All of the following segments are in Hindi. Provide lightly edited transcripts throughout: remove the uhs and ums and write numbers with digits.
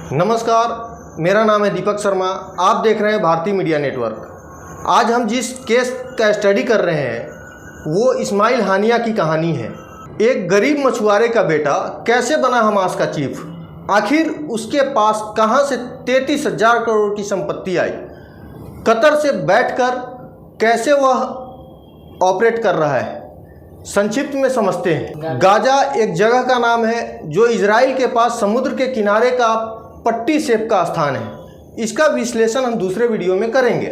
नमस्कार, मेरा नाम है दीपक शर्मा। आप देख रहे हैं भारतीय मीडिया नेटवर्क। आज हम जिस केस का स्टडी कर रहे हैं वो इस्माइल हानिया की कहानी है। एक गरीब मछुआरे का बेटा कैसे बना हमास का चीफ, आखिर उसके पास कहां से 33,000 करोड़ की संपत्ति आई, कतर से बैठकर कैसे वह ऑपरेट कर रहा है, संक्षिप्त में समझते हैं। गाजा एक जगह का नाम है जो इजराइल के पास समुद्र के किनारे का पट्टी शेप का स्थान है। इसका विश्लेषण हम दूसरे वीडियो में करेंगे।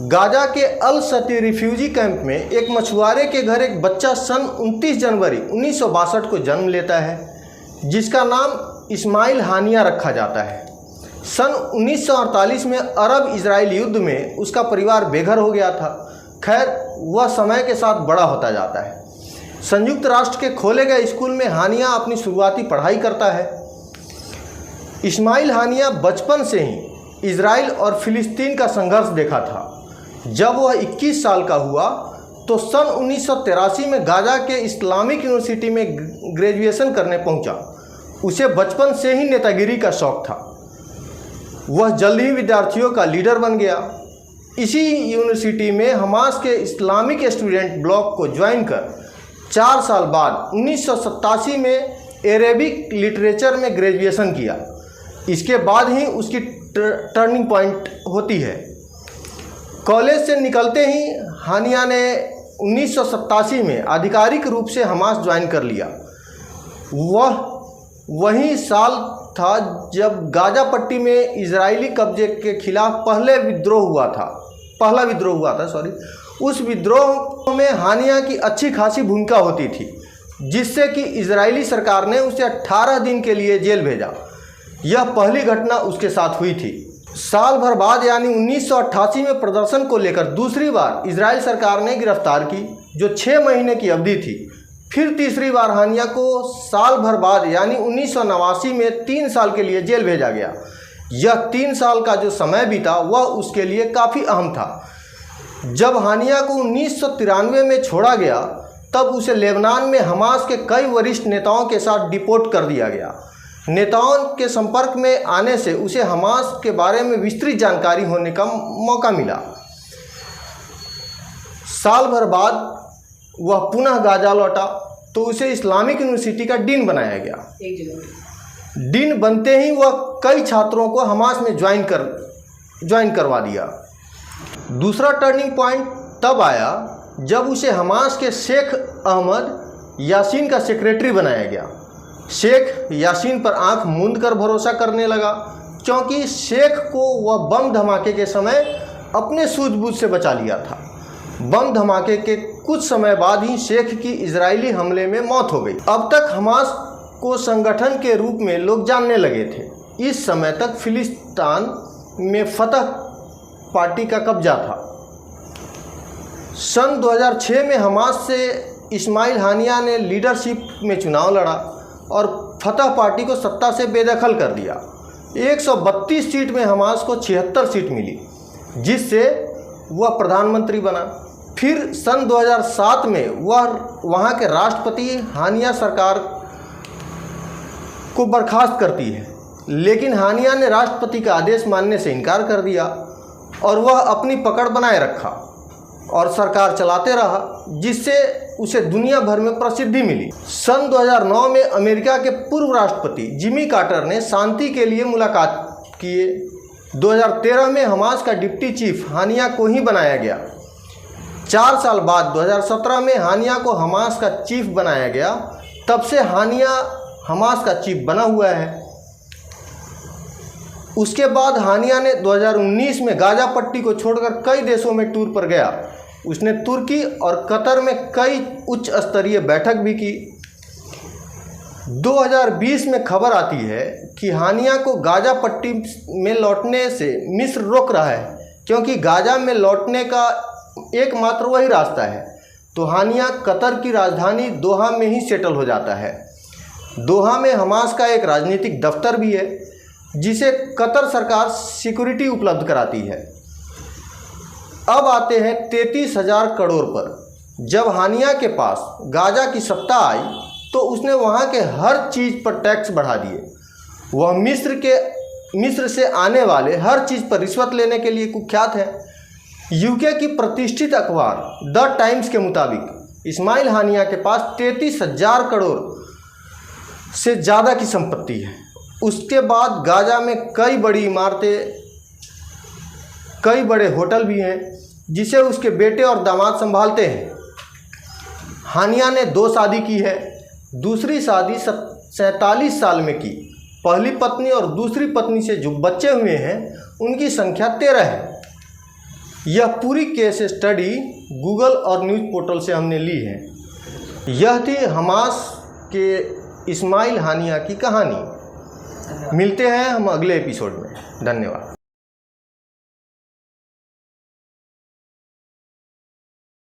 गाजा के अल सती रिफ्यूजी कैंप में एक मछुआरे के घर एक बच्चा सन 29 जनवरी 1962 को जन्म लेता है, जिसका नाम इस्माइल हानिया रखा जाता है। सन 1948 में अरब इजराइल युद्ध में उसका परिवार बेघर हो गया था। खैर, वह समय के साथ बड़ा होता जाता है। संयुक्त राष्ट्र के खोले गए स्कूल में हानिया अपनी शुरुआती पढ़ाई करता है। इस्माइल हानिया बचपन से ही इजराइल और फिलिस्तीन का संघर्ष देखा था। जब वह 21 साल का हुआ तो सन 1983 में गाजा के इस्लामिक यूनिवर्सिटी में ग्रेजुएशन करने पहुंचा। उसे बचपन से ही नेतागिरी का शौक था। वह जल्द ही विद्यार्थियों का लीडर बन गया। इसी यूनिवर्सिटी में हमास के इस्लामिक स्टूडेंट ब्लॉक को ज्वाइन कर 4 साल बाद 1987 में अरेबिक लिटरेचर में ग्रेजुएशन किया। इसके बाद ही उसकी टर्निंग पॉइंट होती है। कॉलेज से निकलते ही हानिया ने 1987 में आधिकारिक रूप से हमास ज्वाइन कर लिया। वह वही साल था जब गाजा पट्टी में इजरायली कब्जे के खिलाफ पहला विद्रोह हुआ था। उस विद्रोह में हानिया की अच्छी खासी भूमिका होती थी, जिससे कि इजरायली सरकार ने उसे 18 दिन के लिए जेल भेजा। यह पहली घटना उसके साथ हुई थी। साल भर बाद यानी 1988 में प्रदर्शन को लेकर दूसरी बार इजराइल सरकार ने गिरफ्तार की, जो 6 महीने की अवधि थी। फिर तीसरी बार हानिया को साल भर बाद यानी 1989 में 3 साल के लिए जेल भेजा गया। यह 3 साल का जो समय बीता वह उसके लिए काफ़ी अहम था। जब हानिया को 1993 में छोड़ा गया तब उसे लेबनान में हमास के कई वरिष्ठ नेताओं के साथ डिपोर्ट कर दिया गया। नेताओं के संपर्क में आने से उसे हमास के बारे में विस्तृत जानकारी होने का मौका मिला। साल भर बाद वह पुनः गाजा लौटा तो उसे इस्लामिक यूनिवर्सिटी का डीन बनाया गया। डीन बनते ही वह कई छात्रों को हमास में ज्वाइन करवा दिया। दूसरा टर्निंग पॉइंट तब आया जब उसे हमास के शेख अहमद यासीन का सेक्रेटरी बनाया गया। शेख यासीन पर आंख मूंद कर भरोसा करने लगा, क्योंकि शेख को वह बम धमाके के समय अपने सूझबूझ से बचा लिया था। बम धमाके के कुछ समय बाद ही शेख की इजरायली हमले में मौत हो गई। अब तक हमास को संगठन के रूप में लोग जानने लगे थे। इस समय तक फिलिस्तीन में फतह पार्टी का कब्जा था। सन 2006 में हमास से इस्माइल हानिया ने लीडरशिप में चुनाव लड़ा और फतह पार्टी को सत्ता से बेदखल कर दिया। 132 सीट में हमास को 76 सीट मिली, जिससे वह प्रधानमंत्री बना। फिर सन 2007 में वह वहां के राष्ट्रपति हानिया सरकार को बर्खास्त करती है, लेकिन हानिया ने राष्ट्रपति का आदेश मानने से इनकार कर दिया और वह अपनी पकड़ बनाए रखा और सरकार चलाते रहा, जिससे उसे दुनिया भर में प्रसिद्धि मिली। सन 2009 में अमेरिका के पूर्व राष्ट्रपति जिमी कार्टर ने शांति के लिए मुलाकात किए। 2013 में हमास का डिप्टी चीफ हानिया को ही बनाया गया। 4 साल बाद 2017 में हानिया को हमास का चीफ बनाया गया। तब से हानिया हमास का चीफ बना हुआ है। उसके बाद हानिया ने 2019 में गाजा पट्टी को छोड़कर कई देशों में टूर पर गया। उसने तुर्की और कतर में कई उच्च स्तरीय बैठक भी की। 2020 में खबर आती है कि हानिया को गाजा पट्टी में लौटने से मिस्र रोक रहा है, क्योंकि गाजा में लौटने का एकमात्र वही रास्ता है। तो हानिया कतर की राजधानी दोहा में ही सेटल हो जाता है। दोहा में हमास का एक राजनीतिक दफ्तर भी है, जिसे कतर सरकार सिक्योरिटी उपलब्ध कराती है। अब आते हैं 33,000 करोड़ पर। जब हानिया के पास गाजा की सत्ता आई तो उसने वहाँ के हर चीज़ पर टैक्स बढ़ा दिए। वह मिस्र से आने वाले हर चीज़ पर रिश्वत लेने के लिए कुख्यात है। यूके की प्रतिष्ठित अखबार द टाइम्स के मुताबिक इस्माइल हानिया के पास 33,000 करोड़ से ज़्यादा की संपत्ति है। उसके बाद गाजा में कई बड़ी इमारतें, कई बड़े होटल भी हैं जिसे उसके बेटे और दामाद संभालते हैं। हानिया ने 2 शादी की है। दूसरी शादी 47 साल में की। पहली पत्नी और दूसरी पत्नी से जो बच्चे हुए हैं उनकी संख्या 13 है। यह पूरी केस स्टडी गूगल और न्यूज़ पोर्टल से हमने ली है। यह थी हमास के इस्माइल हानिया की कहानी। मिलते हैं हम अगले एपिसोड में। धन्यवाद।